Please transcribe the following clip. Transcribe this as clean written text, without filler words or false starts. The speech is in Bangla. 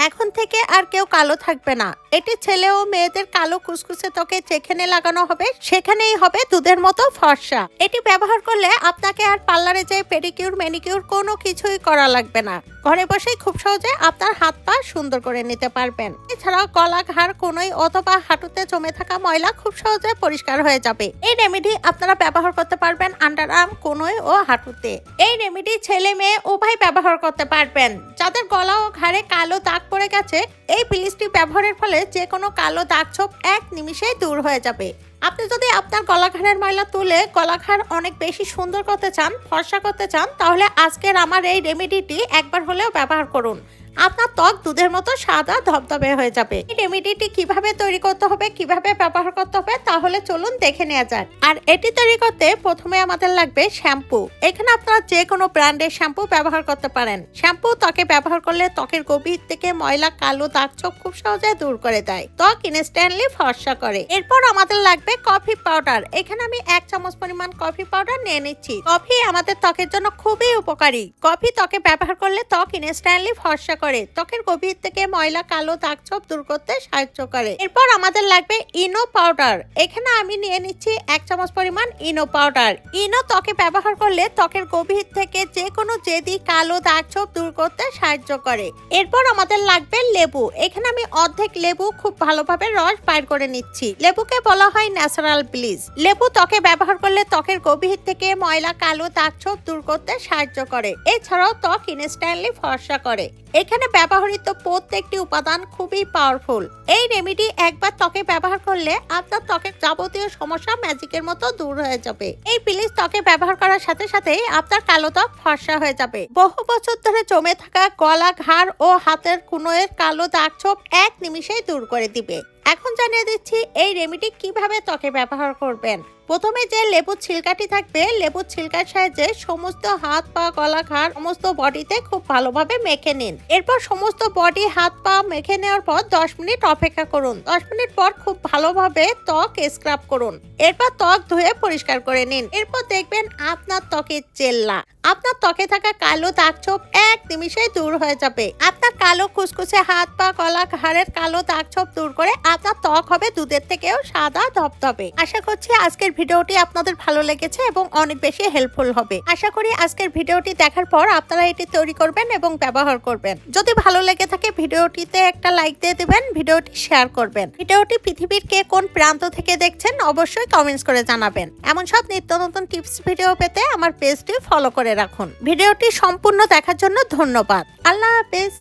এখন থেকে আর কেউ কালো থাকবে না। এটি ছেলে ও মেয়েদের কালো কুচকুচে ত্বকে যেখানে লাগানো হবে সেখানেই হবে দুধের মতো ফর্সা। এটি ব্যবহার করলে আপনাকে আর পার্লারে যেয়ে পেডিকিউর ম্যানিকিউর কোনো কিছুই করা লাগবে না। ঘরে বসেই খুব সহজে আপনার হাত পা সুন্দর করে নিতে পারবেন। এছাড়াও গলা, ঘাড়, কোনোই অথবা হাঁটুতে জমে থাকা ময়লা খুব সহজে পরিষ্কার হয়ে যাবে। এই রেমেডি আপনারা ব্যবহার করতে পারবেন আন্ডার আর্ম, কোনোই ও হাঁটুতে। এই রেমেডি ছেলে মেয়ে উভয় ব্যবহার করতে পারবেন। যাদের গলা ও ঘাড়ে কালো দাগ পড়ে গেছে, এই পিলিশটি ব্যবহারের ফলে যে কোনো কালো দাগ ছোপ এক নিমিষেই দূর হয়ে যাবে। আপনি যদি আপনার গলাঘাড়ের ময়লা তুলে গলাঘাড় অনেক বেশি সুন্দর করতে চান, ফর্সা করতে চান, তাহলে আজকের আমার এই রেমেডিটি একবার হলেও ব্যবহার করুন। আপনার ত্বক দুধের মতো সাদা ধবধবে হয়ে যাবে। এই রেমেডিটি কিভাবে তৈরি করতে হবে, কিভাবে ব্যবহার করতে হবে, তাহলে চলুন দেখে নেওয়া যাক। আর এটি তৈরি করতে প্রথমে আমাদের লাগবে শ্যাম্পু। এখানে আপনারা যে কোনো ব্র্যান্ডের শ্যাম্পু ব্যবহার করতে পারেন। শ্যাম্পু ত্বকে ব্যবহার করলে ত্বকের গভীর থেকে ময়লা, কালো দাগ ছোপ খুব সহজে দূর করে দেয়, ত্বক ইনস্ট্যান্টলি ফর্সা করে। এরপর আমাদের লাগবে কফি পাউডার। এখানে আমি 1 চামচ পরিমাণ কফি পাউডার নিয়ে নিচ্ছি। কফি আমাদের ত্বকের জন্য খুবই উপকারী। কফি ত্বকে ব্যবহার করলে ত্বক ইনস্ট্যান্টলি ফর্সা করে, ত্বকের গভীর থেকে ময়লা, কালো দাগ ছোপ দূর করতে সাহায্য করে। এরপর আমাদের লাগবে ইনো পাউডার। এখানে আমি নিয়ে নিচ্ছি 1 চামচ পরিমাণ ইনো পাউডার। ইনো ত্বকে ব্যবহার করলে ত্বকের গভীর থেকে যে কোনো জেদি, কালো দাগ ছোপ দূর করতে সাহায্য করে। এরপর আমাদের লাগবে লেবু। এখানে আমি অর্ধেক লেবু খুব ভালোভাবে রস বাইর করে নিচ্ছি। লেবুকে বলা হয় ন্যাচারাল ব্লিচ। লেবু ত্বকে ব্যবহার করলে ত্বকের গভীর থেকে ময়লা, কালো দাগ ছোপ দূর করতে সাহায্য করে। এছাড়াও ত্বক ইনস্ট্যান্টলি ফর্সা করে। এখানে ব্যবহৃত প্রত্যেকটি উপাদান খুবই পাওয়ারফুল। এই রেমেডি একবার ত্বকে ব্যবহার করলে আপনার ত্বকের যাবতীয় সমস্যা ম্যাজিকের মতো দূর হয়ে যাবে। এই প্লিজ ত্বকে ব্যবহার করার সাথে সাথেই আপনার কালো ত্বক ফর্সা হয়ে যাবে। বহু বছর ধরে জমে থাকা গলা, ঘাড় ও হাতের কোণের কালো দাগ ছোপ এক নিমিষেই দূর করে দিবে। এখন জানিয়ে দিচ্ছি এই রেমেডি কিভাবে ত্বকে ব্যবহার করবেন। প্রথমে যে লেবুর ছিলকাটি থাকবে, লেবুর ছিলকার সাহায্যে সমস্ত হাত, পা, গলা, ঘাড় সমস্ত বডিতে খুব ভালোভাবে মেখে নিন। এরপর সমস্ত বডি, হাত, পা মেখে নেওয়ার পর 10 মিনিট অপেক্ষা করুন। 10 মিনিট পর খুব ভালোভাবে ত্বক স্ক্রাব করুন। এরপর ত্বক ধুয়ে পরিষ্কার করে নিন। এরপর দেখবেন আপনার ত্বকে চেল্লা, আপনার ত্বকে থাকা কালো দাগ ছোপ এক নিমিষেই দূর হয়ে যাবে। আপনার কালো কুচকুচে হাত, পা, গলা, ঘাড়ের কালো দাগ ছোপ দূর করে আপনার ত্বক হবে দুধের থেকেও সাদা ধবধবে। আশা করছি আজকের ভিডিওটি আপনাদের ভালো লেগেছে এবং অনেক বেশি হেল্পফুল হবে। আশা করি আজকের ভিডিওটি দেখার পর আপনারা এটি তৈরি করবেন এবং ব্যবহার করবেন। যদি ভালো লেগে থাকে ভিডিওটিতে একটা লাইক দিয়ে দিবেন, ভিডিওটি শেয়ার করবেন। ভিডিওটি পৃথিবীর কে কোন প্রান্ত থেকে দেখছেন অবশ্যই কমেন্টস করে জানাবেন। এমন সব নিত্য নতুন টিপস ভিডিও পেতে আমার পেজটি ফলো করে রাখুন। ভিডিওটি সম্পূর্ণ দেখার জন্য ধন্যবাদ। আল্লাহ হাফেজ।